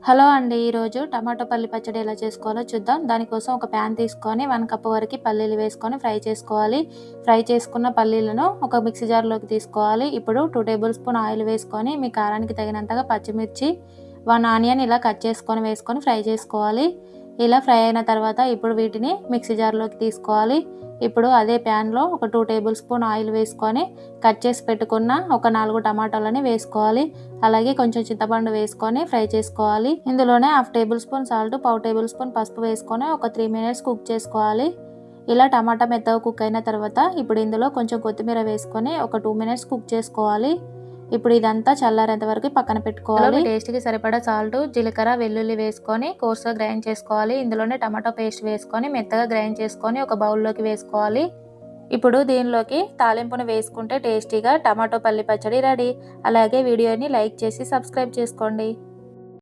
Hello అండి. ఈరోజు tomato పల్లి పచ్చడి ఎలా చేసుకోవాలో చూద్దాం. దానికోసం ఒక ప్యాన్ తీసుకొని 1 కప్ వరకు పల్లీలు వేసుకొని ఫ్రై చేసుకోవాలి. ఫ్రై చేసుకున్న పల్లీలను ఒక మిక్సీ జార్‌లోకి తీసుకోవాలి. ఇప్పుడు 2 టేబుల్ స్పూన్ ఆయిల్ వేసుకొని మీ కారానికి తగినంతగా పచ్చిమిర్చి, 1 ఆనియన్ ఇలా కట్ చేసుకొని వేసుకొని ఫ్రై చేసుకోవాలి. ఇలా ఫ్రై అయిన తర్వాత ఇప్పుడు వీటిని మిక్సీ జార్‌లోకి తీసుకోవాలి. ఇప్పుడు అదే ప్యాన్‌లో ఒక 2 టేబుల్ స్పూన్ ఆయిల్ వేసుకొని కట్ చేసి పెట్టుకున్న ఒక 4 టమాటాలని వేసుకోవాలి. అలాగే కొంచెం చింతపండు వేసుకొని ఫ్రై చేసుకోవాలి. ఇందులోనే హాఫ్ టేబుల్ స్పూన్ సాల్ట్, పావు టేబుల్ స్పూన్ పసుపు వేసుకొని ఒక 3 మినిట్స్ కుక్ చేసుకోవాలి. ఇలా టమాటా మెత్తగా కుక్ అయిన తర్వాత ఇప్పుడు ఇందులో కొంచెం కొత్తిమీర వేసుకొని ఒక 2 మినిట్స్ కుక్ చేసుకోవాలి. ఇప్పుడు ఇదంతా చల్లారేంత వరకు పక్కన పెట్టుకోవాలి. టేస్ట్‌కి సరిపడా సాల్ట్, జీలకర్ర, వెల్లుల్లి వేసుకొని కోర్స్‌గా గ్రైండ్ చేసుకోవాలి. ఇందులోనే టమాటో పేస్ట్ వేసుకొని మెత్తగా గ్రైండ్ చేసుకొని ఒక బౌల్‌లోకి వేసుకోవాలి. ఇప్పుడు దీనిలోకి తాలింపును వేసుకుంటే టేస్టీగా టమాటో పల్లి పచ్చడి రెడీ. అలాగే వీడియోని లైక్ చేసి సబ్స్క్రైబ్ చేసుకోండి.